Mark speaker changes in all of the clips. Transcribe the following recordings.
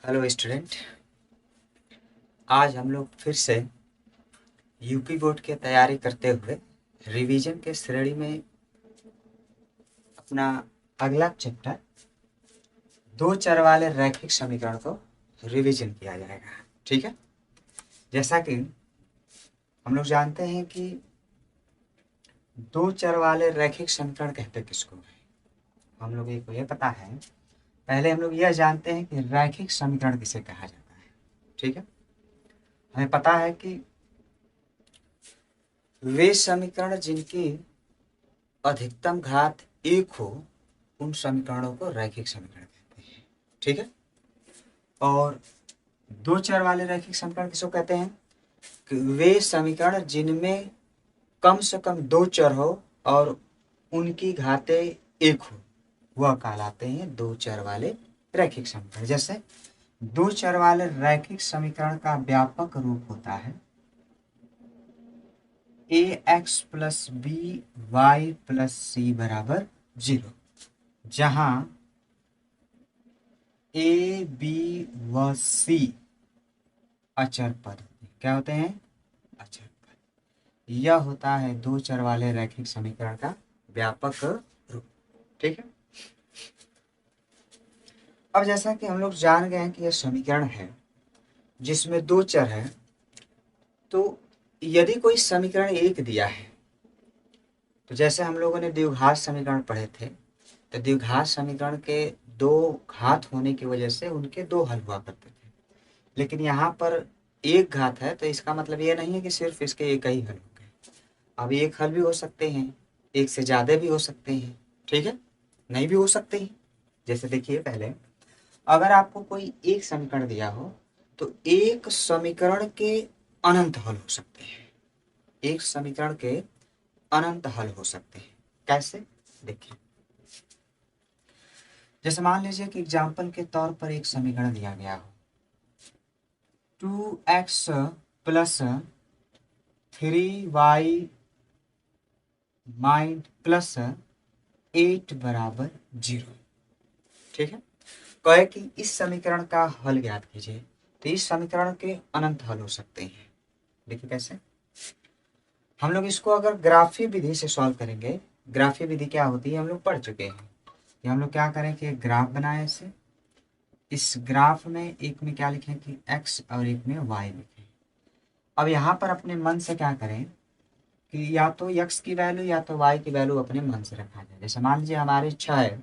Speaker 1: Hello student. आज हम लोग फिर से यूपी बोर्ड की तैयारी करते हुए रिवीजन के श्रेणी में अपना अगला चैप्टर दो चर वाले रैखिक समीकरण को रिवीजन किया जाएगा। ठीक है, जैसा कि हम लोग जानते हैं कि दो चर वाले रैखिक समीकरण कहते किसको है। हम लोग को ये पता है, पहले हम लोग यह जानते हैं कि रैखिक समीकरण किसे कहा जाता है। ठीक है, हमें पता है कि वे समीकरण जिनकी अधिकतम घात एक हो उन समीकरणों को रैखिक समीकरण कहते हैं। ठीक है, और दो चर वाले रैखिक समीकरण किसको कहते हैं कि वे समीकरण जिनमें कम से कम दो चर हो और उनकी घातें एक हो वह कहलाते हैं दो चर वाले रैखिक समीकरण। जैसे दो चर वाले रैखिक समीकरण का व्यापक रूप होता है ax plus b y plus c बराबर 0, जहां ए बी व सी अचर पद क्या होते हैं, अचर पद। यह होता है दो चर वाले रैखिक समीकरण का व्यापक रूप। ठीक है, अब जैसा कि हम लोग जान गए हैं कि यह समीकरण है जिसमें दो चर है, तो यदि कोई समीकरण एक दिया है तो जैसे हम लोगों ने द्विघात समीकरण पढ़े थे, तो द्विघात समीकरण के दो घात होने की वजह से उनके दो हल हुआ करते थे। लेकिन यहाँ पर एक घात है तो इसका मतलब ये नहीं है कि सिर्फ इसके एक ही हल हो गए। अब एक हल भी हो सकते हैं, एक से ज़्यादा भी हो सकते हैं। ठीक है, नहीं भी हो सकते हैं। जैसे देखिए, पहले अगर आपको कोई एक समीकरण दिया हो तो एक समीकरण के अनंत हल हो सकते हैं। एक समीकरण के अनंत हल हो सकते हैं। कैसे, देखिए, जैसे मान लीजिए कि एग्जाम्पल के तौर पर एक समीकरण दिया गया हो 2x plus 3y mind plus 8 बराबर 0। ठीक है, कहे कि इस समीकरण का हल ज्ञात कीजिए, तो इस समीकरण के अनंत हल हो सकते हैं। देखिए कैसे, हम लोग इसको अगर ग्राफीय विधि से सॉल्व करेंगे। ग्राफीय विधि क्या होती है हम लोग पढ़ चुके हैं कि हम लोग क्या करें कि एक ग्राफ बनाए इसे। इस ग्राफ में एक में क्या लिखें कि x और एक में y लिखें। अब यहाँ पर अपने मन से क्या करें कि या तो x की वैल्यू या तो y की वैल्यू अपने मन से रखा जाए। जैसे मान लीजिए हमारी इच्छा है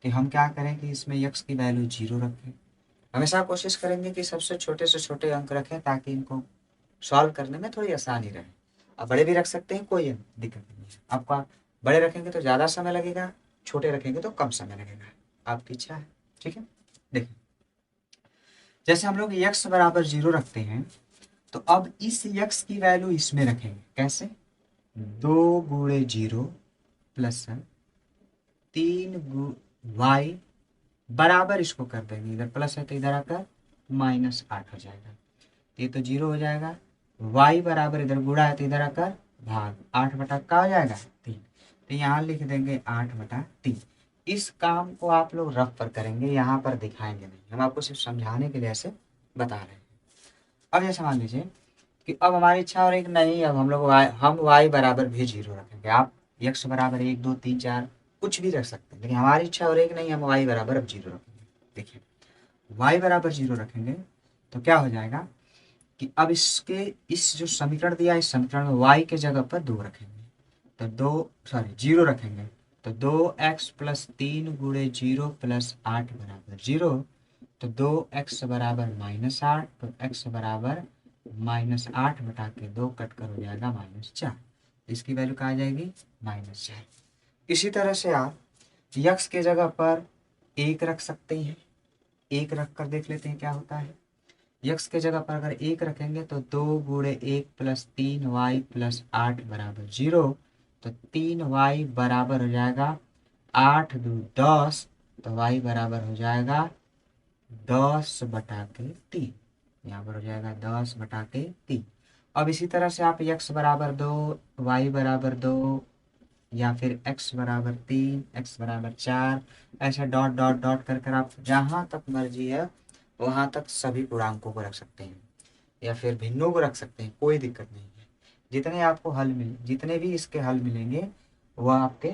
Speaker 1: कि हम क्या करें कि इसमें x की वैल्यू 0 रखें। हमेशा कोशिश करेंगे कि सबसे छोटे से छोटे अंक रखें ताकि इनको सॉल्व करने में थोड़ी आसानी रहे। अब बड़े भी रख सकते हैं, कोई दिक्कत नहीं है। आपका बड़े रखेंगे तो ज़्यादा समय लगेगा, छोटे रखेंगे तो कम समय लगेगा, आपकी इच्छा है। ठीक है, देखिए जैसे हम लोग x बराबर 0 रखते हैं तो अब इस x की वैल्यू इसमें रखेंगे। कैसे, 2 गुणे 0 प्लस 3 y बराबर, इसको कर देंगे, इधर प्लस है तो इधर आकर -8 हो जाएगा। ये तो 0 हो जाएगा। y बराबर इधर गुणा है तो इधर आकर भाग, 8 बटा का हो जाएगा 3। तो यहाँ लिख देंगे 8 बटा 3। इस काम को आप लोग रफ पर करेंगे, यहाँ पर दिखाएंगे नहीं, हम आपको सिर्फ समझाने के लिए ऐसे बता रहे हैं। अब जैसे मान लीजिए कि अब हमारी इच्छा और एक नहीं, अब हम लोग हम y बराबर भी 0 रखेंगे। आप x बराबर 1 2 3 4 कुछ भी रख सकते हैं, लेकिन हमारी इच्छा और एक नहीं, हम y बराबर अब 0 रखेंगे। देखिए y बराबर 0 रखेंगे तो क्या हो जाएगा कि अब इस जो समीकरण दिया है, इस समीकरण में y के जगह पर 2 रखेंगे तो 0 रखेंगे तो 2x प्लस 3 गुणे 0 प्लस 8 बराबर 0। तो 2x बराबर -8, तो x बराबर -8 बटा के 2 कट कर हो जाएगा -4। इसकी वैल्यू कहाँ आ जाएगी, -4। इसी तरह से आप x के जगह पर 1 रख सकते हैं। 1 रख कर देख लेते हैं क्या होता है। x के जगह पर अगर 1 रखेंगे तो 2 गुणे 1 प्लस 3y प्लस 8 बराबर 0। तो 3y बराबर हो जाएगा 8 दूनी 10, तो y बराबर हो जाएगा 10 बटा के 3। यहाँ पर हो जाएगा 10 बटा के 3। अब इसी तरह से आप x बराबर 2, y बराबर 2, या फिर x बराबर 3, x बराबर 4, ऐसे डॉट डॉट डॉट कर कर आप जहाँ तक मर्जी है वहाँ तक सभी पूर्णांकों को रख सकते हैं या फिर भिन्नों को रख सकते हैं, कोई दिक्कत नहीं है। जितने आपको हल मिले, जितने भी इसके हल मिलेंगे वह आपके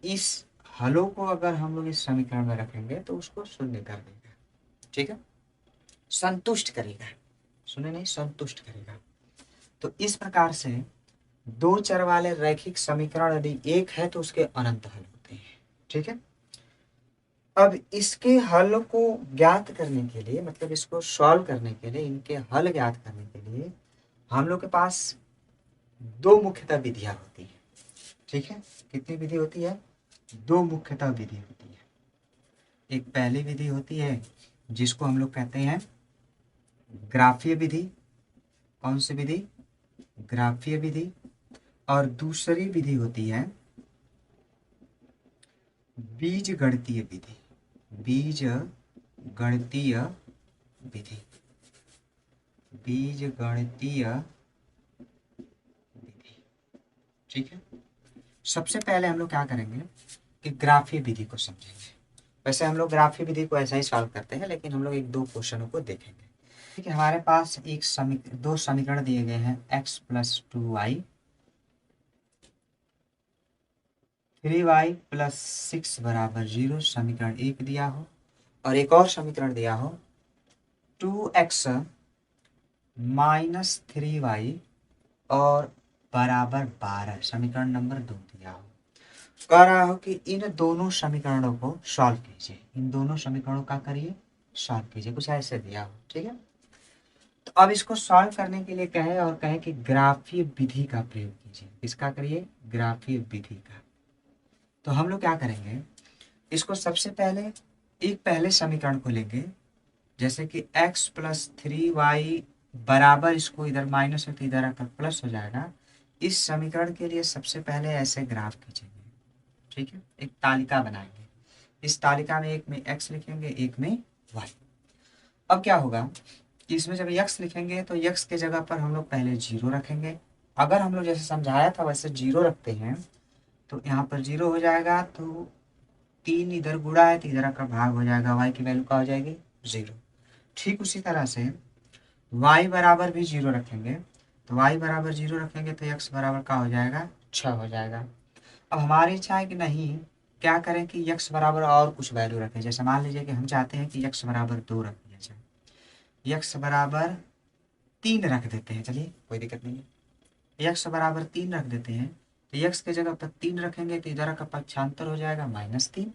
Speaker 1: इस हलों को अगर हम लोग इस समीकरण में रखेंगे तो उसको शून्य कर देगा। ठीक है, संतुष्ट करेगा, सुने नहीं, संतुष्ट करेगा। तो इस प्रकार से दो चर वाले रैखिक समीकरण यदि एक है तो उसके अनंत हल होते हैं। ठीक है, अब इसके हल को ज्ञात करने के लिए, मतलब इसको सॉल्व करने के लिए, इनके हल ज्ञात करने के लिए हम लोग के पास दो मुख्यतः विधियां होती है। ठीक है, कितनी विधि होती है? दो मुख्यतः विधि होती है। एक पहली विधि होती है जिसको हम लोग कहते हैं ग्राफीय विधि। कौन सी विधि? ग्राफीय विधि। और दूसरी विधि होती है बीज गणितीय विधि। बीज गणितीय विधि, बीज गणितीय विधि। ठीक है, सबसे पहले हम लोग क्या करेंगे कि ग्राफीय विधि को समझेंगे। वैसे हम लोग ग्राफीय विधि को ऐसा ही सॉल्व करते हैं, लेकिन हम लोग एक दो क्वेश्चनों को देखेंगे। ठीक है, हमारे पास दो समीकरण दिए गए हैं, x plus 2y 3y plus 6 बराबर 0, समीकरण एक दिया हो, और एक और समीकरण दिया हो 2x माइनस 3y और बराबर 12, समीकरण नंबर 2 दिया हो। कह रहा हो कि इन दोनों समीकरणों को सॉल्व कीजिए, इन दोनों समीकरणों का करिए सॉल्व कीजिए, कुछ ऐसे दिया हो। ठीक है, तो अब इसको सॉल्व करने के लिए कहे और कहे कि ग्राफीय विधि का प्रयोग कीजिए। किसका करिए? ग्राफीय विधि का। तो हम लोग क्या करेंगे, इसको सबसे पहले एक पहले समीकरण को लेंगे, जैसे कि x प्लस 3y बराबर, इसको इधर माइनस है तो इधर आकर प्लस हो जाएगा। इस समीकरण के लिए सबसे पहले ऐसे ग्राफ खींचेंगे। ठीक है, एक तालिका बनाएंगे। इस तालिका में एक में x लिखेंगे, एक में y। अब क्या होगा कि इसमें जब x लिखेंगे तो x के जगह पर हम लोग पहले 0 रखेंगे। अगर हम लोग जैसे समझाया था वैसे 0 रखते हैं तो यहाँ पर 0 हो जाएगा, तो 3 इधर गुणा है तो इधर का भाग हो जाएगा, y की वैल्यू क्या हो जाएगी? 0। ठीक उसी तरह से y बराबर भी 0 रखेंगे, तो y बराबर 0 रखेंगे तो x बराबर का हो जाएगा? 6 हो जाएगा। अब हमारी इच्छा है कि नहीं, क्या करें कि x बराबर और कुछ वैल्यू रखें। जैसे मान लीजिए कि हम चाहते हैं कि x बराबर 2 रख दिया जाए, x बराबर 3 रख देते हैं, चलिए कोई दिक्कत नहीं है, x बराबर 3 रख देते हैं। तो x के जगह पर 3 रखेंगे तो इधर का पक्षांतर हो जाएगा -3,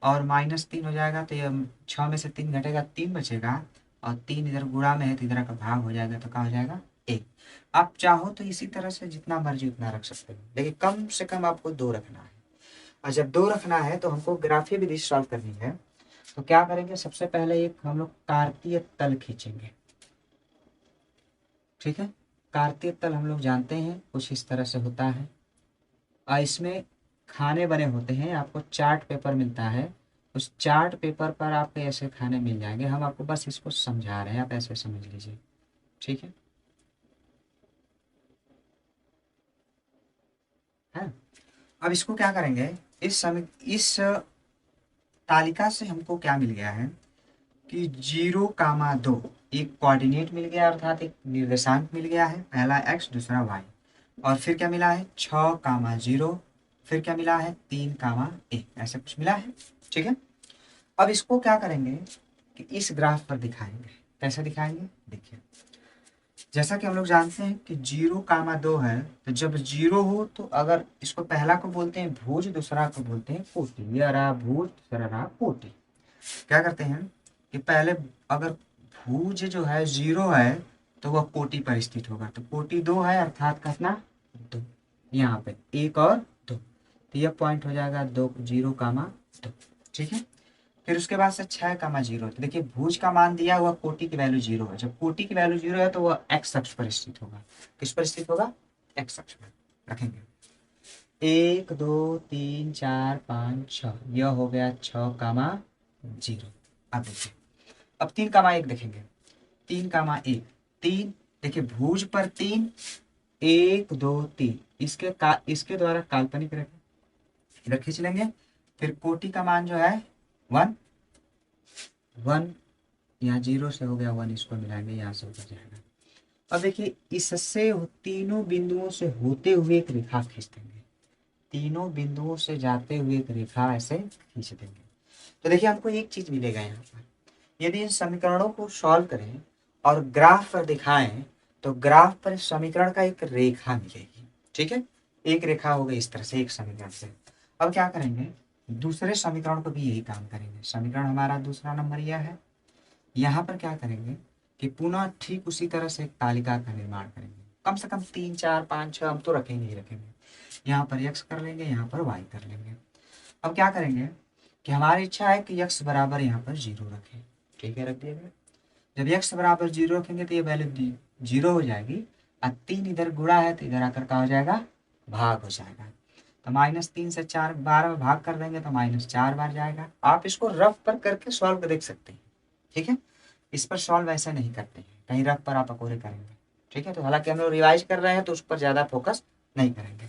Speaker 1: और -3 हो जाएगा तो ये 6 में से 3 घटेगा, 3 बचेगा, और 3 इधर गुणा में है तो इधर का भाग हो जाएगा, तो क्या हो जाएगा? 1। आप चाहो तो इसी तरह से जितना मर्जी उतना रख सकते हो, लेकिन कम से कम आपको 2 रखना है। और जब 2 रखना है तो हमको ग्राफीय विधि सॉल्व करनी है। तो क्या करेंगे, सबसे पहले एक हम लोग कार्तीय तल खींचेंगे। ठीक है, कार्तीय तल हम लोग जानते हैं कुछ इस तरह से होता है, और इसमें खाने बने होते हैं। आपको चार्ट पेपर मिलता है, उस चार्ट पेपर पर आपको ऐसे खाने मिल जाएंगे। हम आपको बस इसको समझा रहे हैं, आप ऐसे समझ लीजिए। ठीक है। अब इसको क्या करेंगे, इस तालिका से हमको क्या मिल गया है कि 0,2 एक कोऑर्डिनेट मिल गया, अर्थात एक निर्देशांक मिल गया है, पहला x दूसरा y। और फिर क्या मिला है? 6,0, फिर क्या मिला है? 3,1, ऐसा कुछ मिला है। ठीक है, अब इसको क्या करेंगे कि इस ग्राफ पर दिखाएंगे। कैसे दिखाएंगे? देखिए, जैसा कि हम लोग जानते हैं कि 0,2 है, तो जब 0 हो तो अगर इसको पहला को बोलते हैं भुज, दूसरा को बोलते हैं कोटि। ये रहा भुज, दूसरा रहा कोटि। क्या करते हैं कि पहले अगर भुज जो है 0 है तो वह कोटि पर स्थित होगा, तो कोटि 2 है, अर्थात कितना? 2। यहाँ पे 1 और 2, तो यह पॉइंट हो जाएगा 2, 0,2। ठीक है, फिर उसके बाद से 6,0, तो देखिए भुज का मान दिया हुआ, कोटि की वैल्यू 0 है। जब कोटि की वैल्यू 0 है तो वह एक्स अक्ष पर स्थित होगा। किस पर स्थित होगा? एक्स अक्ष पर रखेंगे। 1, 2, 3, 4, 5, 6, यह हो गया 6,0। अब देखिए, अब 3,1 देखेंगे। 3,1, 3, देखिए भुज पर 3, 1, 2, 3, इसके द्वारा काल्पनिक रखें, इधर खींच लेंगे। फिर कोटि का मान जो है 1, 1, यहाँ 0 से हो गया 1, इसको मिलाएंगे, यहाँ से ऊपर जाएगा। अब देखिए इससे तीनों बिंदुओं से होते हुए एक रेखा खींच देंगे, तीनों बिंदुओं से जाते हुए एक रेखा ऐसे खींच देंगे। तो देखिए हमको एक चीज मिलेगा यहाँ पर, यदि इन समीकरणों को सॉल्व करें और ग्राफ पर दिखाएं तो ग्राफ पर समीकरण का एक रेखा मिलेगी। ठीक है, एक रेखा हो गई इस तरह से एक समीकरण से। अब क्या करेंगे, दूसरे समीकरण को भी यही काम करेंगे। समीकरण हमारा दूसरा नंबर यह है, यहाँ पर क्या करेंगे कि पुनः ठीक उसी तरह से एक तालिका का निर्माण करेंगे। कम से कम 3 4 5 6 हम तो रखेंगे ही रखेंगे। यहाँ पर x कर लेंगे, यहाँ पर y कर लेंगे। अब क्या करेंगे कि हमारी इच्छा है कि x बराबर यहाँ पर 0 रखें। ठीक है, रख दिया गया। जब x बराबर 0 रखेंगे तो ये वैल्यू 0 हो जाएगी और 3 इधर गुणा है तो इधर आकर क्या हो जाएगा, भाग हो जाएगा। तो -3 से 4 बार में भाग कर देंगे तो -4 बार जाएगा। आप इसको रफ पर करके सॉल्व कर देख सकते हैं। ठीक है, इस पर सॉल्व ऐसा नहीं करते हैं, कहीं रफ पर आप अकोरे करेंगे। ठीक है, तो हालांकि हम लोग रिवाइज कर रहे हैं तो उस पर ज़्यादा फोकस नहीं करेंगे।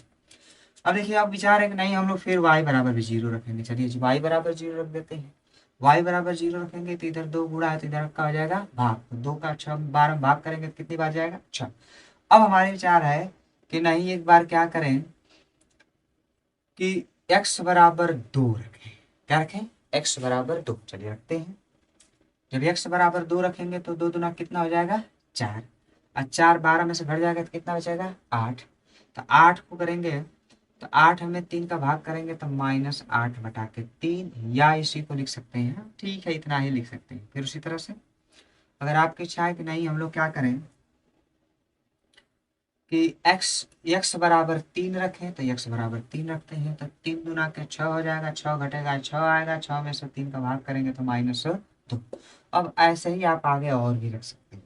Speaker 1: अब देखिए आप विचार है कि नहीं हम लोग फिर y बराबर भी 0 रखेंगे। चलिए y बराबर 0 रख देते हैं। y बराबर 0 रखेंगे तो इधर 2 गुणा है तो इधर का हो जाएगा भाग, तो 2 का 6 बार में भाग करेंगे तो कितनी बार जाएगा, 6। अब हमारे विचार है कि नहीं एक बार क्या करें कि x बराबर 2 रखें। क्या रखें, x बराबर 2। चलिए रखते हैं। जब x बराबर 2 रखेंगे तो 2 दूना कितना हो जाएगा, 4, और 4 12 में से घट जाएगा तो कितना बचेगा, 8। तो 8 को करेंगे तो 8 हमें 3 का भाग करेंगे तो -8 बटा के 3, या इसी को लिख सकते हैं। ठीक है, इतना ही लिख सकते हैं। फिर उसी तरह से अगर आपकी इच्छा है कि नहीं हम लोग क्या करें कि x बराबर 3 रखें तो x बराबर 3 रखते हैं। तो 3 दूना के 6 हो जाएगा, 6 घटेगा 6 आएगा, 6 में से 3 का भाग करेंगे तो -2। अब ऐसे ही आप आगे और भी रख सकते हैं।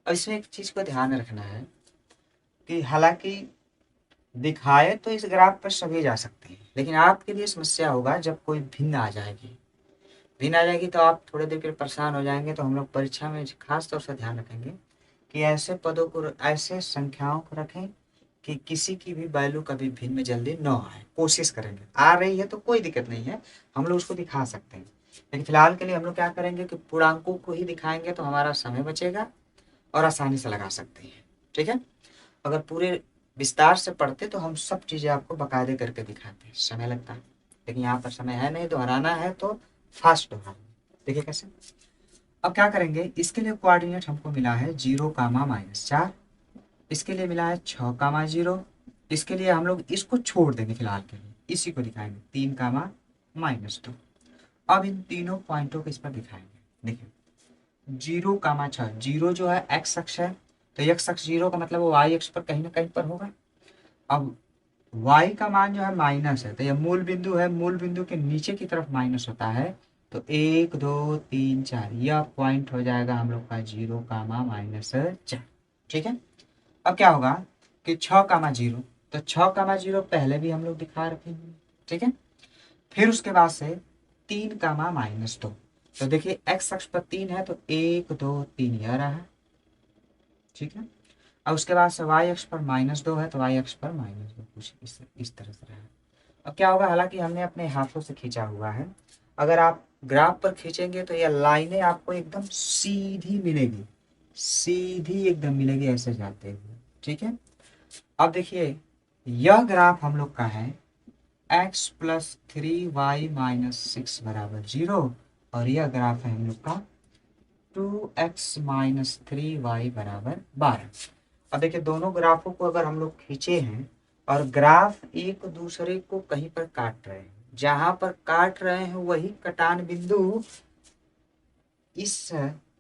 Speaker 1: अब इसमें एक चीज को ध्यान रखना है कि हालांकि दिखाए तो इस ग्राफ पर सभी जा सकते हैं, लेकिन आपके लिए समस्या होगा जब कोई भिन्न आ जाएगी। भिन्न आ जाएगी तो आप थोड़ी देर के लिए परेशान हो जाएंगे। तो हम लोग परीक्षा में खास तौर से ध्यान रखेंगे कि ऐसे पदों को, ऐसे संख्याओं को रखें कि किसी की भी वैल्यू कभी भिन्न में जल्दी न आए। कोशिश करेंगे, आ रही है तो कोई दिक्कत नहीं है, हम लोग उसको दिखा सकते हैं। लेकिन फिलहाल के लिए हम लोग क्या करेंगे कि पूर्णांकों को ही दिखाएंगे तो हमारा समय बचेगा और आसानी से लगा सकते हैं। ठीक है, अगर पूरे विस्तार से पढ़ते तो हम सब चीज़ें आपको बकायदे करके दिखाते हैं, समय लगता है। लेकिन यहाँ पर समय है नहीं, दोहराना है तो फास्ट दोहराना। देखिए कैसे। अब क्या करेंगे, इसके लिए कोऑर्डिनेट हमको मिला है 0, -4। इसके लिए मिला है 6, 0। इसके लिए हम लोग इसको छोड़ देंगे फिलहाल के लिए, इसी को दिखाएंगे 3, -2। अब इन तीनों पॉइंटों को इस पर दिखाएंगे। देखिए 0, 6, 0 जो है एक्स अक्ष है तो एक्स अक्ष 0 का मतलब वो वाई अक्ष पर कहीं ना कहीं पर होगा। अब y का मान जो है माइनस है तो यह मूल बिंदु है, मूल बिंदु के नीचे की तरफ माइनस होता है। तो 1 2 3 4 यह पॉइंट हो जाएगा हम लोग का 0, -4। ठीक है, अब क्या होगा कि 6, 0, तो 6, 0 पहले भी हम लोग दिखा रखेंगे। ठीक है, फिर उसके बाद से 3, -2। तो देखिए एक्स अक्ष पर 3 है तो 1 2 3 यह रहा। ठीक है, और उसके बाद से y अक्ष पर -2 है तो y अक्ष पर -2 कुछ इस तरह से रहा। अब क्या होगा, हालांकि हमने अपने हाथों से खींचा हुआ है, अगर आप ग्राफ पर खींचेंगे तो यह लाइनें आपको एकदम सीधी मिलेगी, सीधी एकदम मिलेगी ऐसे जाते हुए। ठीक है, अब देखिए यह ग्राफ हम लोग का है x + 3y - 6 = 0, और यह ग्राफ है हम लोग का 2x - 3y = 12। अब देखिए दोनों ग्राफों को अगर हम लोग खींचे हैं और ग्राफ एक दूसरे को कहीं पर काट रहे हैं, जहां पर काट रहे हैं वही कटान बिंदु इस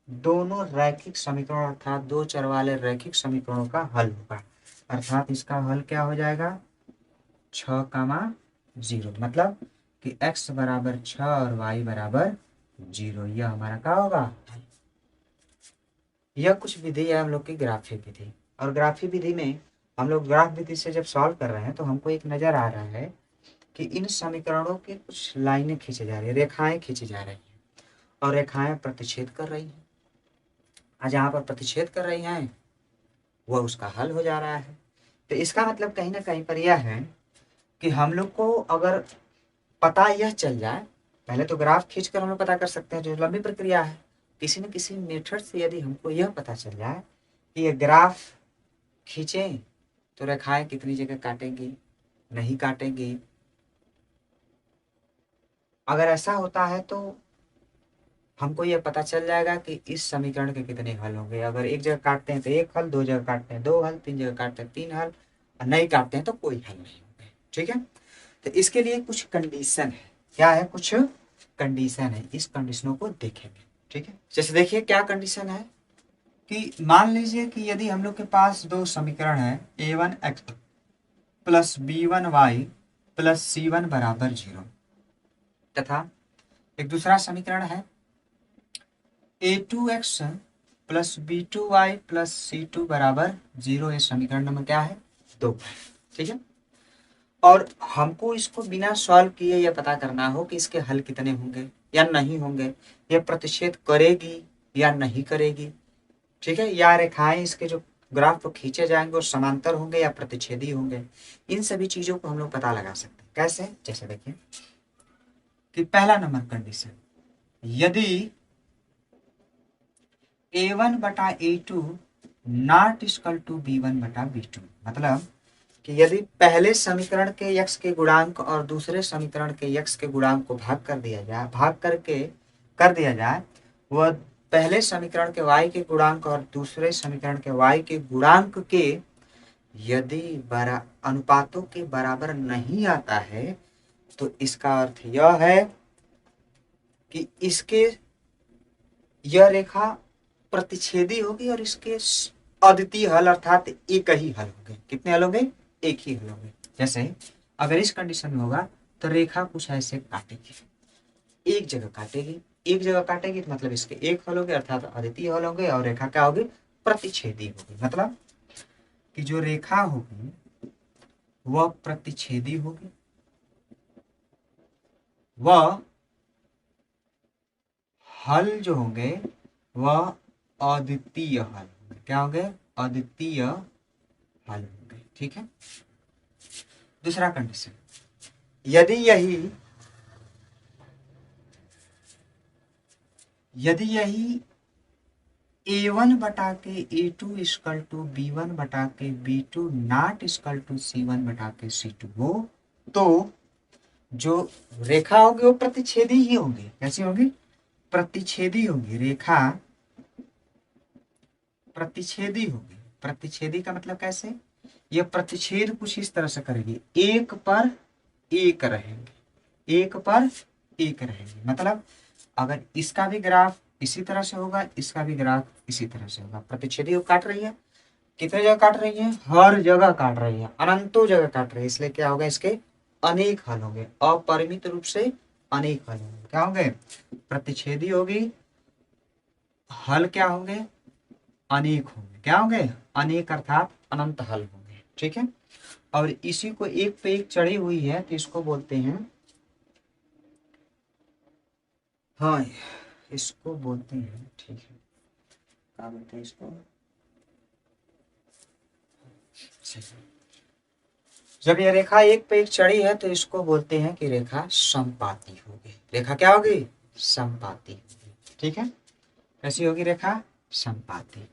Speaker 1: दोनों रैखिक समीकरण अर्थात दो चर वाले रैखिक समीकरणों का हल होगा। अर्थात इसका हल क्या हो जाएगा, 6, 0। मतलब कि x बराबर 6 और y बराबर 0, यह हमारा क्या होगा। यह कुछ विधि है हम लोग की ग्राफी विधि, और ग्राफी विधि में हम लोग ग्राफ विधि से जब सॉल्व कर रहे हैं तो हमको एक नजर आ रहा है कि इन समीकरणों के कुछ लाइनें खींची जा रही है, रेखाएं खींची जा रही हैं, और रेखाएं प्रतिच्छेद कर रही हैं। और जहाँ पर प्रतिच्छेद कर रही हैं वह उसका हल हो जा रहा है। तो इसका मतलब कहीं ना कहीं पर यह है कि हम लोग को अगर पता यह चल जाए, पहले तो ग्राफ खींच कर हम लोग पता कर सकते हैं जो लंबी प्रक्रिया है, किसी न किसी मेथड से यदि हमको यह पता चल जाए कि ये ग्राफ खींचें तो रेखाएं कितनी जगह काटेंगी, नहीं काटेंगी, अगर ऐसा होता है तो हमको ये पता चल जाएगा कि इस समीकरण के कितने हल होंगे। अगर एक जगह काटते हैं तो एक हल, दो जगह काटते हैं दो हल, तीन जगह काटते हैं तीन हल, और नहीं काटते हैं तो कोई हल नहीं होंगे। ठीक है, तो इसके लिए कुछ कंडीशन है। क्या है? कुछ कंडीशन है, इस कंडीशनों को देखेंगे। ठीक है, जैसे देखिए क्या कंडीशन है कि मान लीजिए कि यदि हम लोग के पास दो समीकरण है a1x plus b1y plus c1 बराबर 0, तथा एक दूसरा समीकरण है a2x plus b2y plus c2 बराबर 0। ये समीकरण नंबर क्या है? 2। ठीक है, और हमको इसको बिना सॉल्व किए यह पता करना हो कि इसके हल कितने होंगे या नहीं होंगे, यह प्रतिच्छेद करेगी या नहीं करेगी। ठीक है, या रेखाएं इसके जो ग्राफ पर खींचे जाएंगे वो समांतर होंगे या प्रतिच्छेदी होंगे। इन सभी चीजों को हम लोग पता लगा सकते हैं। कैसे? जैसे देखिए कि पहला नंबर कंडीशन, यदि a1 बटा a2 not equal to b1 बटा b2, मतलब कि यदि पहले समीकरण के यक्स के गुणांक और दूसरे समीकरण के यक्स के गुणांक को भाग करके कर दिया जाए, वह पहले समीकरण के y के गुणांक और दूसरे समीकरण के y के गुणांक के यदि अनुपातों के बराबर नहीं आता है तो इसका अर्थ यह है कि इसके यह रेखा प्रतिच्छेदी होगी और इसके अद्वितीय हल अर्थात एक ही हल होंगे। कितने हल होंगे? एक ही हल होंगे। जैसे अगर इस कंडीशन में होगा तो रेखा कुछ ऐसे काटेगी, एक जगह काटेगी, एक जगह काटेगी तो मतलब इसके एक हल होंगे अर्थात अद्वितीय हल होंगे, और रेखा क्या होगी? प्रतिच्छेदी होगी। मतलब कि जो रेखा होगी वह प्रतिच्छेदी होगी, वह हल जो होंगे वह अद्वितीय हल होंगे। क्या होंगे? अद्वितीय हल होंगे। ठीक है, दूसरा कंडीशन, यदि यही a1 बटा के a2 इक्वल टू b1 बटा के b2 not equal to c1 बटा के c2 हो तो जो रेखा होगी वो प्रतिच्छेदी ही होगी। कैसी होगी? प्रतिच्छेदी होगी। रेखा प्रतिच्छेदी होगी। प्रतिच्छेदी का मतलब कैसे? यह प्रतिच्छेद कुछ इस तरह से करेगी, एक पर एक रहेंगे, एक पर एक रहेंगे। मतलब अगर इसका भी ग्राफ इसी तरह से होगा, इसका भी ग्राफ इसी तरह से होगा। प्रतिच्छेदी को काट रही है, कितने जगह काट रही है? हर जगह काट रही है, अनंतों जगह काट रही है। इसलिए क्या होगा? इसके अनेक हल होंगे, अपरिमित रूप से अनेक हल होंगे। क्या होंगे? प्रतिच्छेदी होगी, हल क्या होंगे? अनेक होंगे। क्या होंगे? अनेक अर्थात अनंत हल होंगे। ठीक है, और इसी को एक पे एक चढ़ी हुई है तो इसको बोलते हैं, हाँ इसको बोलते हैं, ठीक है क्या बोलते हैं इसको? जब ये रेखा एक पे एक चढ़ी है तो इसको बोलते हैं कि रेखा समपाती होगी। रेखा क्या होगी? समपाती होगी। ठीक है, कैसी होगी रेखा? समपाती।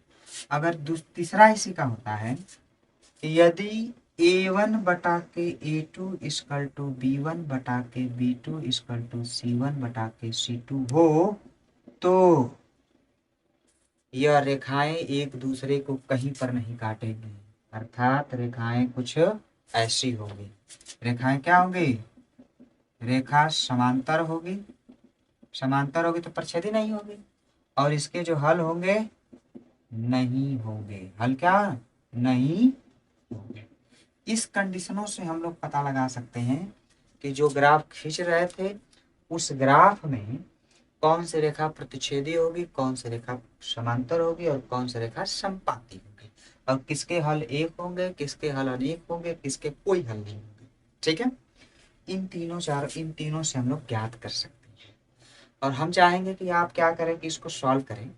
Speaker 1: अगर तीसरा इसी का होता है कि यदि a1 बटा के a2 इक्वल टू b1 बटा के b2 इक्वल टू c1 बटा के c2 हो तो यह रेखाएं एक दूसरे को कहीं पर नहीं काटेंगी, अर्थात रेखाएं कुछ ऐसी होगी। रेखाएं क्या होंगी? रेखा समांतर होगी, समांतर होगी तो प्रतिच्छेदी नहीं होगी, और इसके जो हल होंगे नहीं होंगे। हल क्या? नहीं होंगे। इस कंडीशनों से हम लोग पता लगा सकते हैं कि जो ग्राफ खींच रहे थे उस ग्राफ में कौन सी रेखा प्रतिच्छेदी होगी, कौन सी रेखा समांतर होगी और कौन सी रेखा समपाती होगी, और किसके हल एक होंगे, किसके हल अनेक होंगे, किसके कोई हल नहीं होंगे। ठीक है, इन तीनों से हम लोग ज्ञात कर सकते हैं। और हम चाहेंगे कि आप क्या करें कि इसको सॉल्व करें,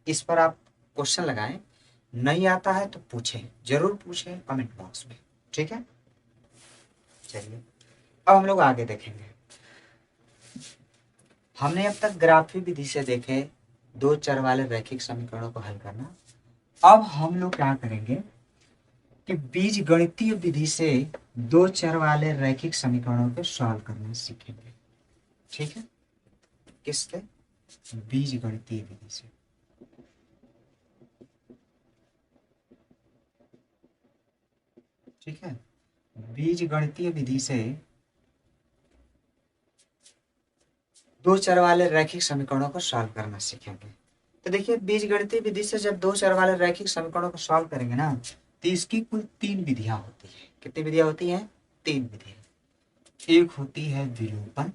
Speaker 1: इस पर आप क्वेश्चन लगाएं, नहीं आता है तो पूछें, जरूर पूछें कमेंट बॉक्स में। ठीक है, चलिए अब हम लोग आगे देखेंगे। हमने अब तक ग्राफी विधि से देखे दो चर वाले रैखिक समीकरणों को हल करना। अब हम लोग क्या करेंगे कि बीज गणितीय विधि से दो चर वाले रैखिक समीकरणों को सॉल्व करना सीखेंगे। ठीक है, किससे? बीज गणितीय विधि से। ठीक है, बीज गणितीय विधि से दो चर वाले रैखिक समीकरणों को सॉल्व करना सीखेंगे। तो देखिए, बीज गणितीय विधि से जब दो चर वाले रैखिक समीकरणों को सॉल्व करेंगे ना, तो इसकी कुल तीन विधियां होती है। कितनी विधियां होती हैं? तीन विधियां। एक होती है विलोपन,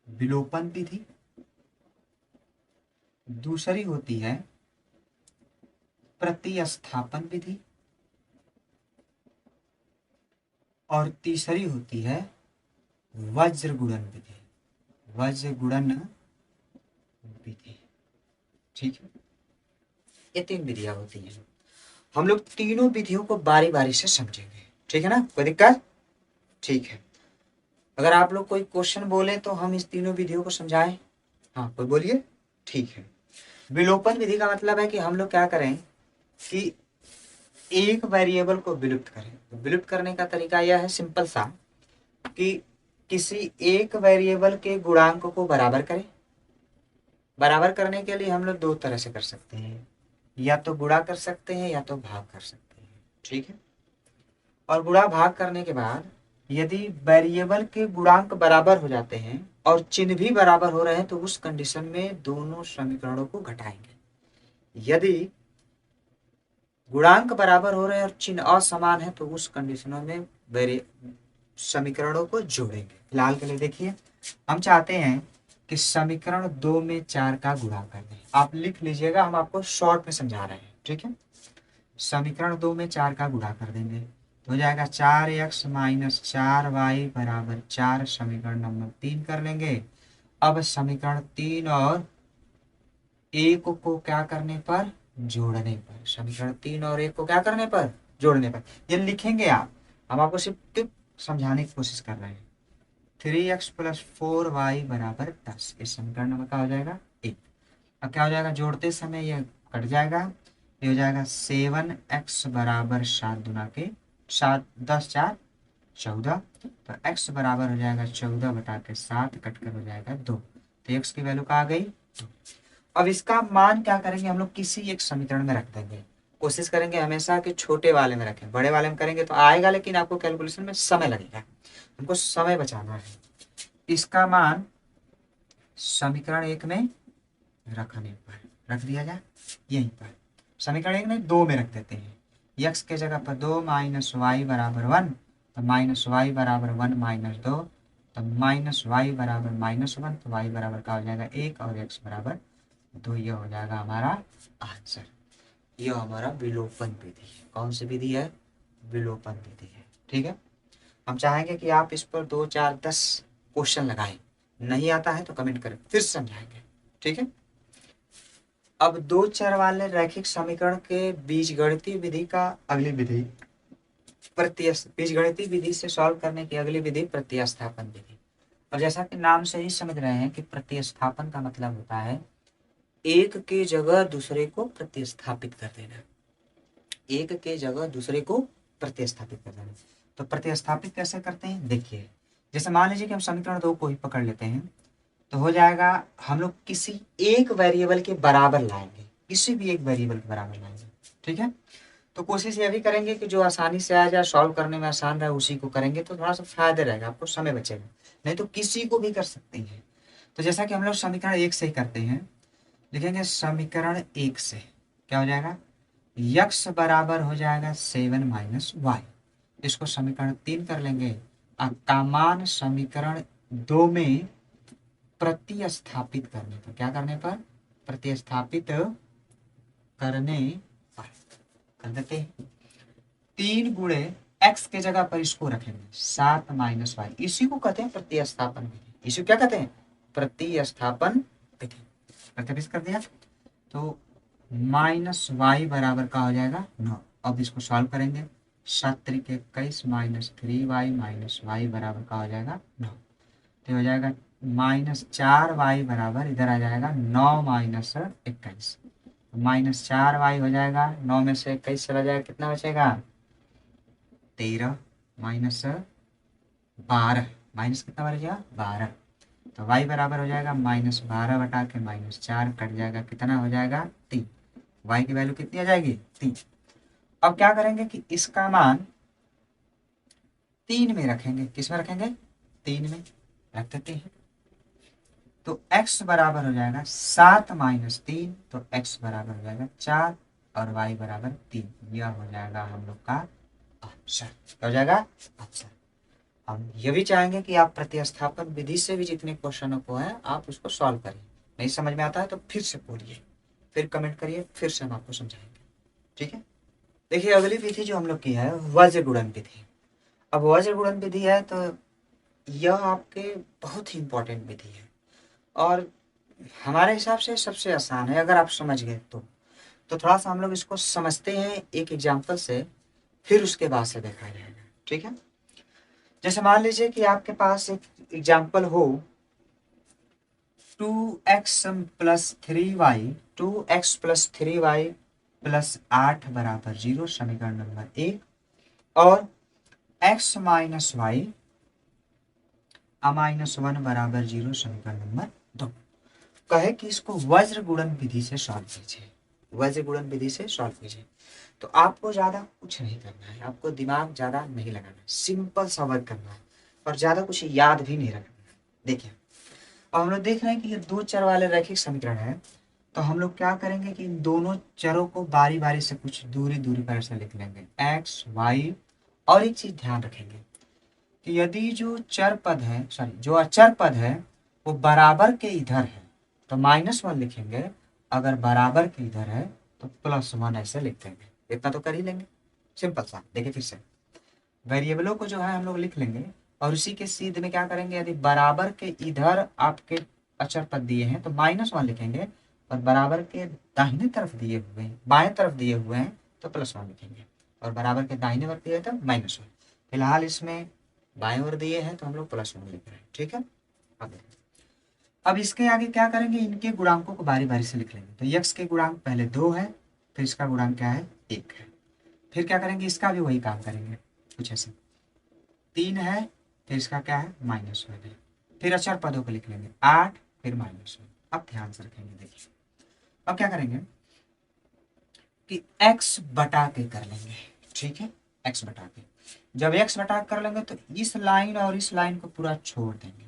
Speaker 1: विलोपन विधि। दूसरी होती है प्रतिस्थापन विधि। और तीसरी होती है वज्र गुणन विधि। वज्र गुणन विधि। ठीक है, ये तीन विधियां होती हैं। हम लोग तीनों विधियों को बारी बारी से समझेंगे। ठीक है ना, कोई दिक्कत? ठीक है, अगर आप लोग कोई क्वेश्चन बोले तो हम इस तीनों विधियों को समझाएं। हाँ, कोई बोलिए। ठीक है, विलोपन विधि का मतलब है कि हम लोग क्या करें कि एक वेरिएबल को विलुप्त करें। तो विलुप्त करने का तरीका यह है सिंपल सा कि किसी एक वेरिएबल के गुणांक को बराबर करें। बराबर करने के लिए हम लोग दो तरह से कर सकते हैं, या तो गुणा कर सकते हैं या तो भाग कर सकते हैं। ठीक है, और गुणा भाग करने के बाद यदि वेरिएबल के गुणांक बराबर हो जाते हैं और चिन्ह भी बराबर हो रहे हैं तो उस कंडीशन में दोनों समीकरणों को घटाएंगे। यदि गुणांक बराबर हो रहे हैं और चिन्ह असमान है तो उस कंडीशनों में समीकरणों को जोड़ेंगे। फिलहाल के लिए देखिए, हम चाहते हैं कि समीकरण 2 में 4 का गुणा कर दें। आप लिख लीजिएगा, हम आपको शॉर्ट में समझा रहे हैं। ठीक है, समीकरण 2 में 4 का गुणा कर देंगे तो हो जाएगा 4x माइनस 4y बराबर 4। समीकरण नंबर 3 कर लेंगे। अब समीकरण 3 और 1 को क्या करने पर? जोड़ने पर। समीकरण 3 और 1 को क्या करने पर? जोड़ने पर। ये लिखेंगे आप, हम आपको सिर्फ समझाने की कोशिश कर रहे हैं। 3x प्लस 4y बराबर 10। इस समीकरण नंबर क्या हो जाएगा? 1। अब क्या हो जाएगा? जोड़ते समय ये कट जाएगा, ये हो जाएगा 7x बराबर 7 दुना के 7, 10 4 14। तो x बराबर हो जाएगा 14 बटा के 7, कटकर हो जाएगा 2। तो x की वैल्यू क्या आ गई? 2। अब इसका मान क्या करेंगे हम लोग? किसी एक समीकरण में रख देंगे। कोशिश करेंगे हमेशा कि छोटे वाले में रखें। बड़े वाले में करेंगे तो आएगा, लेकिन आपको कैलकुलेशन में समय लगेगा। हमको समय बचाना है। इसका मान समीकरण 1 में रखने पर रख दिया जाए, यहीं पर। समीकरण 1 में 2 में रख देते हैं। x के जगह पर 2 माइनस वाई बराबर 1, तो माइनस वाई बराबर 1 माइनस 2, तो माइनस वाई बराबर -1, तो y बराबर का हो जाएगा 1 और x बराबर 2। ये हो जाएगा हमारा आंसर। ये हमारा विलोपन विधि है। कौन सी विधि है? विलोपन विधि है। ठीक है, हम चाहेंगे कि आप इस पर 2 4 10 क्वेश्चन लगाएं। नहीं आता है तो कमेंट करें, फिर समझाएंगे। ठीक है, अब दो चर वाले रैखिक समीकरण के बीजगणितीय विधि का अगली विधि बीजगणितीय विधि से सॉल्व करने की अगली विधि प्रतिस्थापन विधि। और जैसा कि नाम से ही समझ रहे हैं कि प्रतिस्थापन का मतलब होता है एक के जगह दूसरे को प्रतिस्थापित कर देना। एक के जगह दूसरे को प्रतिस्थापित कर देना। तो प्रतिस्थापित कैसे करते हैं? देखिए, जैसे मान लीजिए कि हम समीकरण 2 को ही पकड़ लेते हैं, तो हो जाएगा हम लोग किसी एक वेरिएबल के बराबर लाएंगे। किसी भी एक वेरिएबल के बराबर लाएंगे। ठीक है, तो कोशिश ये भी करेंगे कि जो आसानी से आ जाए, सॉल्व करने में आसान रहे, उसी को करेंगे तो थोड़ा सा फायदा रहेगा, आपको समय बचेगा। नहीं तो किसी को भी कर सकते हैं। तो जैसा कि हम लोग समीकरण 1 से ही करते हैं, लिखेंगे समीकरण 1 से क्या हो जाएगा? यक्स बराबर हो जाएगा 7 माइनस वाई। इसको समीकरण 3 कर लेंगे। का मान समीकरण 2 में प्रतिस्थापित करने पर, क्या करने पर? प्रतिस्थापित करने पर कर देते हैं। 3 गुणे x के जगह पर इसको रखेंगे 7 माइनस वाई। इसी को कहते हैं प्रतिस्थापन विधि। इसी को क्या कहते हैं? प्रतिस्थापन विधि। प्रतिस्थापित कर दिया तो माइनस वाई बराबर का हो जाएगा 9। अब इसको सॉल्व करेंगे। 7 त्रिक 21 माइनस 3y माइनस वाई बराबर का हो जाएगा 9। तो हो जाएगा -4y बराबर इधर आ जाएगा 9 माइनस 21। -4y हो जाएगा, 9 में से 21 चला जाएगा, कितना बचेगा 13 माइनस 12, माइनस कितना बचेगा 12। तो y बराबर हो जाएगा -12 बटा के -4 कट जाएगा, कितना हो जाएगा 3। y की वैल्यू कितनी आ जाएगी 3। अब क्या करेंगे कि इसका मान 3 में रखेंगे, किस में रखेंगे 3 में रख देते हैं। तो x बराबर हो जाएगा 7 माइनस 3, तो x बराबर हो जाएगा 4 और y बराबर 3। यह हो जाएगा हम लोग का आंसर। क्या हो जाएगा आंसर। हम ये भी चाहेंगे कि आप प्रतिस्थापन विधि से भी जितने क्वेश्चनों को है आप उसको सॉल्व करें। नहीं समझ में आता है तो फिर से बोलिए, फिर कमेंट करिए, फिर से हम आपको समझाएंगे। ठीक है। देखिए अगली विधि जो हम लोग की है वज्र गुणन विधि। अब वज्र गुणन विधि है तो यह आपके बहुत ही इंपॉर्टेंट विधि है और हमारे हिसाब से सबसे आसान है अगर आप समझ गए तो थोड़ा सा हम लोग इसको समझते हैं एक एग्जाम्पल से, फिर उसके बाद से देखा जाएगा। ठीक है। जैसे मान लीजिए कि आपके पास एक एग्जाम्पल हो 2x plus 3y 2x plus 3y plus 8 बराबर 0 समीकरण नंबर 1 और x माइनस वाई -1 बराबर 0 समीकरण नंबर 2। कहे कि इसको वज्र गुणन विधि से सॉल्व कीजिए, वज्र गुणन विधि से सॉल्व कीजिए। तो आपको ज्यादा कुछ नहीं करना है, आपको दिमाग ज्यादा नहीं लगाना है, सिंपल सा वर्क करना है और ज्यादा कुछ याद भी नहीं रखना है। देखिए अब हम लोग देख रहे हैं कि ये दो चर वाले रैखिक समीकरण है, तो हम लोग क्या करेंगे कि इन दोनों चरों को बारी बारी से कुछ दूरी दूरी पर ऐसे लिख लेंगे x y। और एक चीज ध्यान रखेंगे कि यदि जो चर पद है जो अचर पद है वो बराबर के इधर है तो -1 लिखेंगे, अगर बराबर के इधर है तो +1 ऐसे लिख देंगे। इतना तो कर ही लेंगे, सिंपल सा। देखिए फिर से वेरिएबलों को जो है हम लोग लिख लेंगे और उसी के सीध में क्या करेंगे, यदि बराबर के इधर आपके अचर पद दिए हैं तो -1 लिखेंगे और बराबर के दाहिने तरफ दिए हुए हैं, बाएं तरफ दिए हुए हैं तो +1 लिखेंगे और बराबर के दाहिने ओर दिए तो -1। फिलहाल इसमें बाएं ओर दिए हैं तो हम लोग +1 लिख रहे हैं। ठीक है। अब इसके आगे क्या करेंगे, इनके गुणांकों को बारी बारी से लिख लेंगे। तो x के गुणांक पहले 2 है, फिर इसका गुणांक क्या है 1 है। फिर क्या करेंगे, इसका भी वही काम करेंगे कुछ ऐसे। 3 है, फिर इसका क्या है -1 है। फिर अचर पदों को लिख लेंगे 8 फिर -1। अब ध्यान से रखेंगे। देखिए अब क्या करेंगे कि x बटा के कर लेंगे। ठीक है। x बटा के जब x बटा कर लेंगे तो इस लाइन और इस लाइन को पूरा छोड़ देंगे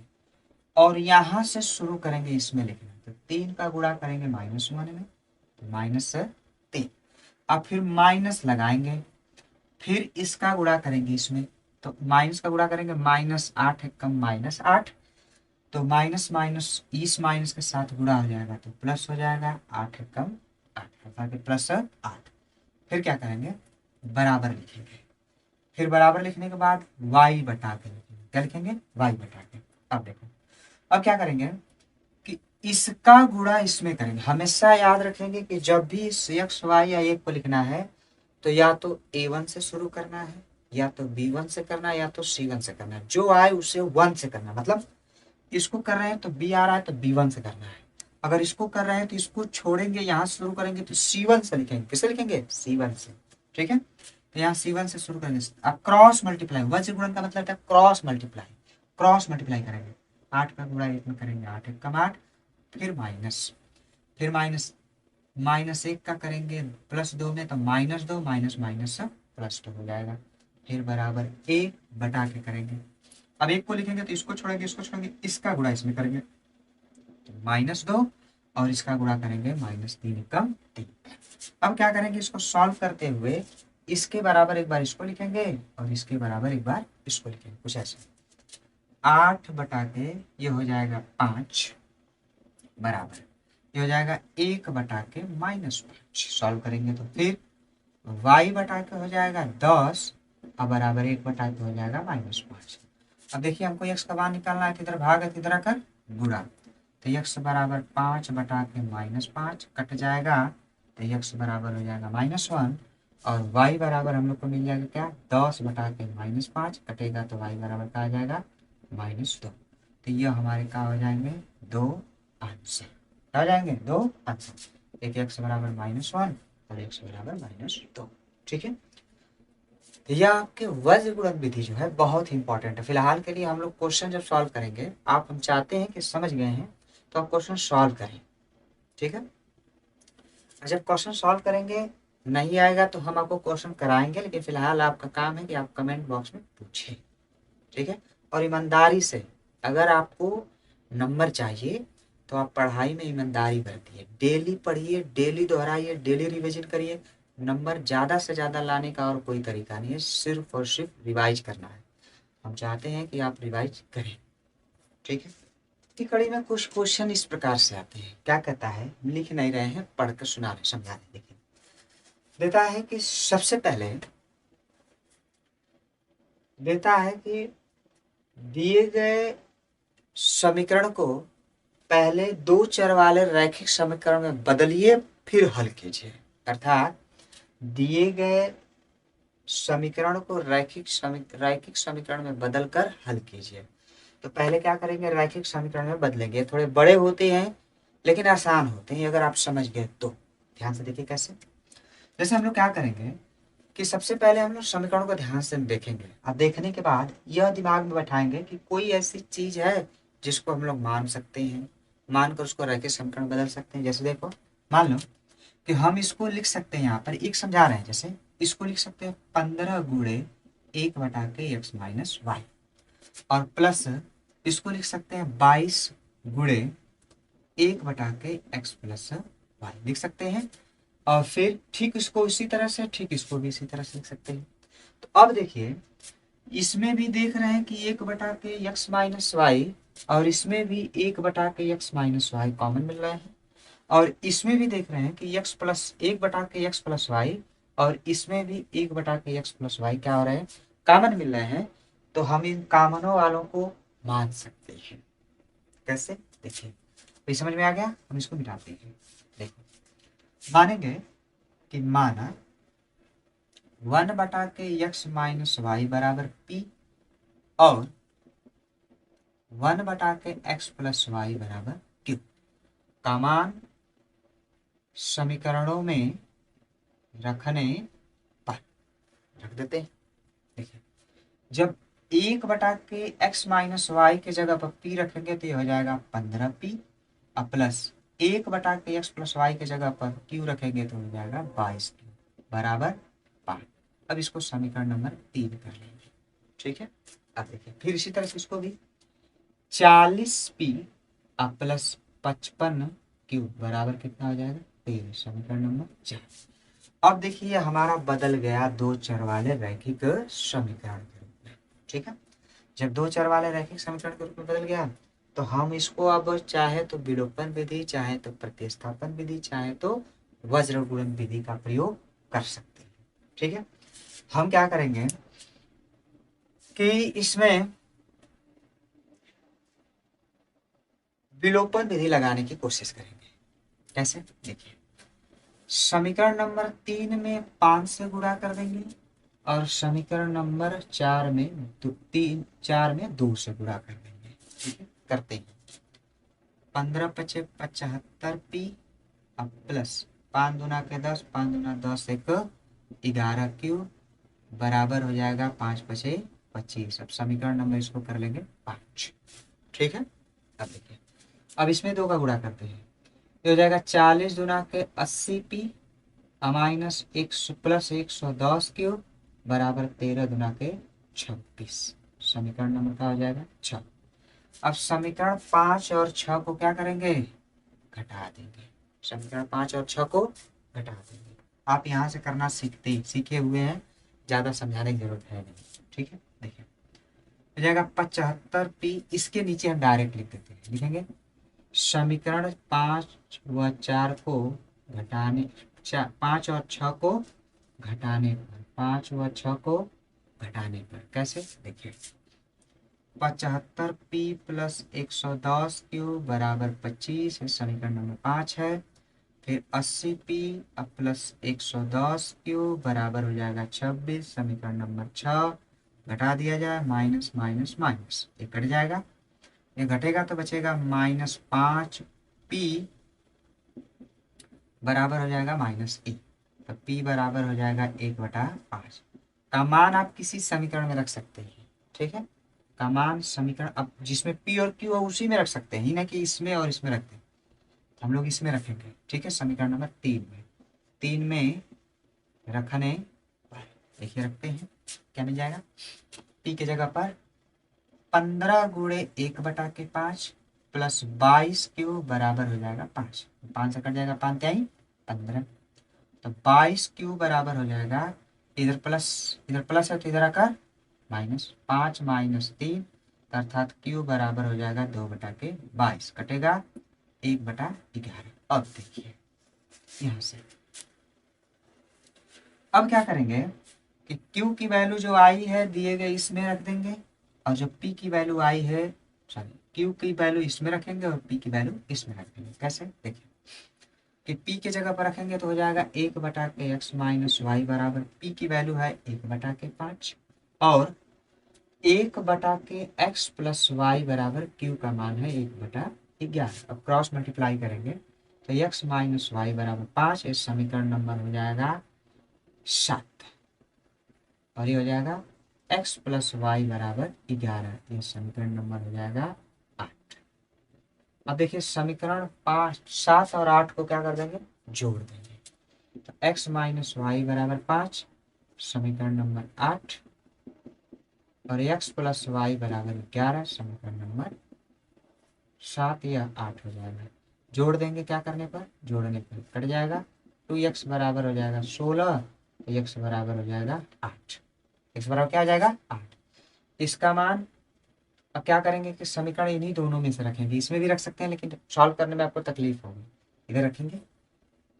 Speaker 1: और यहां से शुरू करेंगे इसमें लिखना। तो 3 का गुणा करेंगे -1 में तो -3। अब फिर माइनस लगाएंगे, फिर इसका गुणा करेंगे इसमें तो माइनस का गुणा करेंगे -8 एकम -8। तो माइनस माइनस इस माइनस के साथ गुणा हो जाएगा तो प्लस हो जाएगा 8 एकम 8 +8। फिर क्या करेंगे बराबर लिखेंगे, फिर बराबर लिखने के बाद y बटा के लिखेंगे। क्या लिखेंगे y बटा के। अब देखो अब क्या करेंगे कि इसका गुणा इसमें करेंगे। हमेशा याद रखेंगे कि जब भी x y या 1 को लिखना है तो या तो a1 से शुरू करना है, या तो b1 से करना है, या तो c1 से करना है। जो आए उसे 1 से करना, मतलब इसको कर रहे हैं तो b आ रहा है तो b1 से करना है। अगर इसको कर रहे हैं तो इसको छोड़ेंगे, यहाँ से शुरू करेंगे तो c1 से लिखेंगे। किससे लिखेंगे c1 से। ठीक है। तो यहाँ c1 से शुरू करेंगे। अब क्रॉस मल्टीप्लाई, वज्र गुणन का मतलब है क्रॉस मल्टीप्लाई। क्रॉस मल्टीप्लाई करेंगे, 8 का गुणा 1 में करेंगे 8 एकम 8, फिर माइनस, फिर माइनस -1 का करेंगे +2 में तो -2 माइनस माइनस +2 हो जाएगा। फिर बराबर 1 बटा के करेंगे। अब 1 को लिखेंगे तो इसको छोड़ेंगे, इसको छोड़ेंगे, इसका गुणा इसमें करेंगे तो -2 और इसका गुणा करेंगे -3 एकम 3। अब क्या करेंगे, इसको सॉल्व करते हुए इसके बराबर एक बार इसको लिखेंगे और इसके बराबर एक बार इसको लिखेंगे, कुछ ऐसे। 8 बटा के ये हो जाएगा 5 बराबर ये हो जाएगा 1 बटा के -5। सॉल्व करेंगे तो फिर y बटा के हो जाएगा 10 और बराबर 1 बटा के हो जाएगा -5। अब देखिए हमको x का मान निकालना है, इधर भाग है इधर आकर गुणा। तो x बराबर 5 बटा के -5 कट जाएगा तो x बराबर हो जाएगा -1 और y बराबर हम लोग को मिल जाएगा क्या 10 बटा के -5 कटेगा तो y बराबर क्या आ जाएगा -2। तो ये हमारे क्या हो जाएंगे, दो आंसर क्या हो जाएंगे, दो आंसर। एक x बराबर -1 और x बराबर -2। ठीक है, तो यह आपके वज्र गुणन विधि जो है बहुत ही इंपॉर्टेंट है। फिलहाल के लिए हम लोग क्वेश्चन जब सॉल्व करेंगे, आप हम चाहते हैं कि समझ गए हैं तो आप क्वेश्चन सॉल्व करें। ठीक है, जब क्वेश्चन सॉल्व करेंगे नहीं आएगा तो हम आपको क्वेश्चन कराएंगे, लेकिन फिलहाल आपका काम है कि आप कमेंट बॉक्स में पूछें। ठीक है, और ईमानदारी से, अगर आपको नंबर चाहिए तो आप पढ़ाई में ईमानदारी बरतिए, डेली पढ़िए, डेली दोहराइए, डेली रिवीजन करिए। नंबर ज़्यादा से ज़्यादा लाने का और कोई तरीका नहीं है, सिर्फ और सिर्फ रिवाइज करना है। हम चाहते हैं कि आप रिवाइज करें। ठीक है, की कड़ी में कुछ क्वेश्चन इस प्रकार से आते हैं। क्या कहता है, लिख नहीं रहे हैं, पढ़कर सुना रहे, समझा रहे। देखिए, देता है कि सबसे पहले देता है कि दिए गए समीकरण को पहले दो चर वाले रैखिक समीकरण में बदलिए फिर हल कीजिए। अर्थात दिए गए समीकरण को रैखिक समीकरण में बदलकर हल कीजिए। तो पहले क्या करेंगे, रैखिक समीकरण में बदलेंगे। थोड़े बड़े होते हैं लेकिन आसान होते हैं अगर आप समझ गए तो। ध्यान से देखिए कैसे। जैसे हम लोग क्या करेंगे कि सबसे पहले हम लोग समीकरणों को ध्यान से देखेंगे, और देखने के बाद यह दिमाग में बैठाएंगे कि कोई ऐसी चीज है जिसको हम लोग मान सकते हैं, मानकर उसको रैखिक समीकरण बदल सकते हैं। जैसे देखो, मान लो कि हम इसको लिख सकते हैं, यहाँ पर एक समझा रहे हैं, जैसे इसको लिख सकते हैं 15 गुणे 1 बटा के x माइनस वाई, और प्लस इसको लिख सकते हैं 22 गुणे 1 बटा के x प्लस वाई लिख सकते हैं। और फिर ठीक इसको इसी तरह से, ठीक इसको भी इसी तरह से लिख सकते हैं। तो अब देखिए, इसमें भी देख रहे हैं कि 1 बटा के x माइनस वाई, और इसमें भी 1 बटा के x माइनस वाई कॉमन मिल रहा है, और इसमें भी देख रहे हैं कि x प्लस 1 बटा के x प्लस वाई, और इसमें भी 1 बटा के x प्लस वाई क्या हो रहे हैं, कॉमन मिल रहे हैं। तो हम इन कॉमनों वालों को मान सकते हैं। कैसे, देखिए, तो समझ में आ गया। हम इसको मिटाते हैं। देखो, मानेंगे कि माना 1 बटा के x माइनस वाई बराबर p, और 1 बटा के x प्लस वाई बराबर q। का मान समीकरणों में रखने पर रख देते हैं। देखिए, जब 1 बटा के x माइनस वाई के जगह पर p रखेंगे तो ये हो जाएगा 15p, और प्लस 1 बटा के x प्लस वाई के जगह पर q रखेंगे तो हो जाएगा 22q बराबर 5। अब इसको समीकरण नंबर 3 कर लेंगे। ठीक है, अब देखिए फिर इसी तरह से इसको भी 40p प्लस 55q बराबर कितना हो जाएगा, 13। समीकरण नंबर 4। अब देखिए हमारा बदल गया दो चर वाले रैखिक समीकरण के रूप में। ठीक है, जब दो चर वाले रैखिक समीकरण के रूप में बदल गया तो हम इसको अब चाहे तो विलोपन विधि, चाहे तो प्रतिस्थापन विधि, चाहे तो वज्र गुणन विधि का प्रयोग कर सकते हैं। ठीक है, हम क्या करेंगे कि इसमें विलोपन विधि लगाने की कोशिश करेंगे। कैसे, देखिए, समीकरण नंबर 3 में 5 से गुणा कर देंगे, और समीकरण नंबर 4 में 2 से गुणा कर देंगे। ठीक है, करते हैं। 15 पचे 75p अब प्लस 5 दूना के 10, 5 दूना 10, 11q बराबर हो जाएगा 5 पचे 25। अब समीकरण नंबर इसको कर लेंगे 5। ठीक है, अब देखिए, अब इसमें 2 का गुणा करते हैं, ये हो जाएगा 40 दूना के 80p माइनस 100 प्लस 110q बराबर 13 दूना के 26। समीकरण नंबर का हो जाएगा 6। अब समीकरण 5 और 6 को क्या करेंगे, घटा देंगे। समीकरण 5 और 6 को घटा देंगे। आप यहाँ से करना सीखे हुए हैं, ज़्यादा समझाने की जरूरत है नहीं। ठीक है, देखिए, हो जाएगा 75p। इसके नीचे हम डायरेक्ट लिख देते हैं, लिखेंगे समीकरण 5 व 4 को घटाने, 5 और 6 को घटाने पर, 5 व 6 को घटाने पर कैसे, देखिए, 75p प्लस 110q बराबर 25 समीकरण नंबर 5 है। फिर 80p प्लस 110q बराबर हो जाएगा 26। समीकरण नंबर 6 घटा दिया जाए, माइनस माइनस माइनस ये कट जाएगा, ये घटेगा तो बचेगा -5p बराबर हो जाएगा -1, तो p बराबर हो जाएगा 1/5 का मान आप किसी समीकरण में रख सकते हैं। ठीक है, का मान समीकरण अब जिसमें p और q है उसी में रख सकते हैं, ही ना कि इसमें और इसमें रखते हैं। हम लोग इसमें रखेंगे। ठीक है, समीकरण नंबर 3 में रखने देखिए रखते हैं, क्या मिल जाएगा, p की जगह पर 15 गुणे 1/5 प्लस 22 बराबर हो जाएगा 5, 5 से कट जाएगा, 5 त्याई 15, तो 22 बराबर हो जाएगा, इधर प्लस है तो इधर आकर माइनस, 5 -3 अर्थात q बराबर हो जाएगा 2/22, कटेगा 1/11। अब देखिए यहाँ से अब क्या करेंगे कि q की वैल्यू जो आई है दिए गए इसमें रख देंगे, और जो p की वैल्यू आई है, सॉरी q की वैल्यू इसमें रखेंगे और p की वैल्यू इसमें रख देंगे। कैसे, देखिए कि p की जगह पर रखेंगे तो हो जाएगा 1/x माइनस वाई बराबर p की वैल्यू है 1/5 और 1/x प्लस वाई बराबर q का मान है 1/11। अब क्रॉस मल्टीप्लाई करेंगे तो x माइनस वाई बराबर 5, इस समीकरण नंबर हो जाएगा 7 और ये हो जाएगा x प्लस वाई बराबर 11, ये समीकरण नंबर हो जाएगा 8। अब देखिए समीकरण 5, 7 और 8 को क्या कर देंगे, जोड़ देंगे, तो x माइनस वाई बराबर 5 समीकरण नंबर 8 और x प्लस वाई बराबर 11 समीकरण नंबर 7 या 8 हो जाएगा। जोड़ देंगे, क्या करने पर, जोड़ने पर कट जाएगा, 2x बराबर हो जाएगा 16, तो x बराबर हो जाएगा 8, x बराबर क्या हो जाएगा 8। इसका मान अब क्या करेंगे कि समीकरण इन्हीं दोनों में से रखेंगे, इसमें भी रख सकते हैं लेकिन सॉल्व करने में आपको तकलीफ होगी, इधर रखेंगे।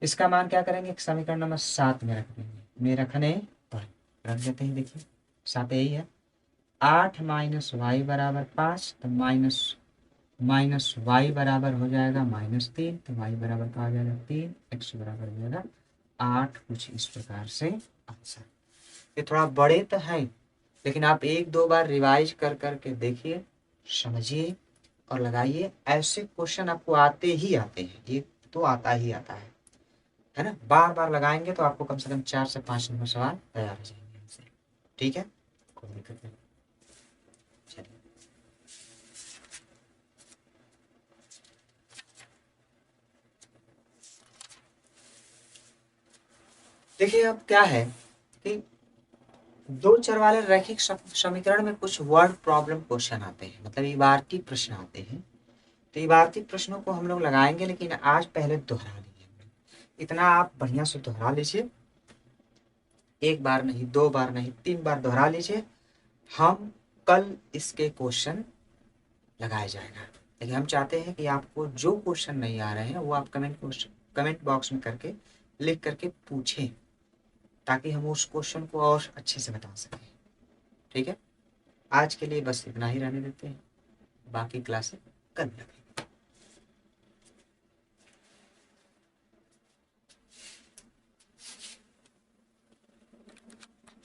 Speaker 1: इसका मान क्या करेंगे, समीकरण नंबर 7 में रख देंगे, में रखने पर रख देते हैं। देखिए 7 यही है, 8 माइनस वाई बराबर 5, तो माइनस वाई बराबर हो जाएगा -3, तो वाई बराबर का आ जाएगा 3, एक्स बराबर हो जाएगा 8। कुछ इस प्रकार से आंसर। ये थोड़ा बड़े तो है लेकिन आप 1-2 बार रिवाइज कर करके देखिए, समझिए और लगाइए। ऐसे क्वेश्चन आपको आते ही आते हैं, ये तो आता ही आता है ना। बार बार लगाएंगे तो आपको कम से कम 4 से 5 नंबर सवाल तैयार हो जाएंगे हमसे। ठीक है, कोई दिक्कत नहीं। चलिए देखिए अब क्या है कि दो चर वाले रैखिक समीकरण में कुछ वर्ड प्रॉब्लम क्वेश्चन आते हैं, मतलब इबारती प्रश्न आते हैं। तो इबारती प्रश्नों को हम लोग लगाएंगे, लेकिन आज पहले दोहरा लीजिए, इतना आप बढ़िया से दोहरा लीजिए, 1 बार नहीं, 2 बार नहीं, 3 बार दोहरा लीजिए। हम कल इसके क्वेश्चन लगाया जाएगा, लेकिन हम चाहते हैं कि आपको जो क्वेश्चन नहीं आ रहे हैं वो आप कमेंट बॉक्स में करके लिख करके पूछें, ताकि हम उस क्वेश्चन को और अच्छे से बता सकें। ठीक है, आज के लिए बस इतना ही रहने देते हैं, बाकी क्लासें कल लगेंगी।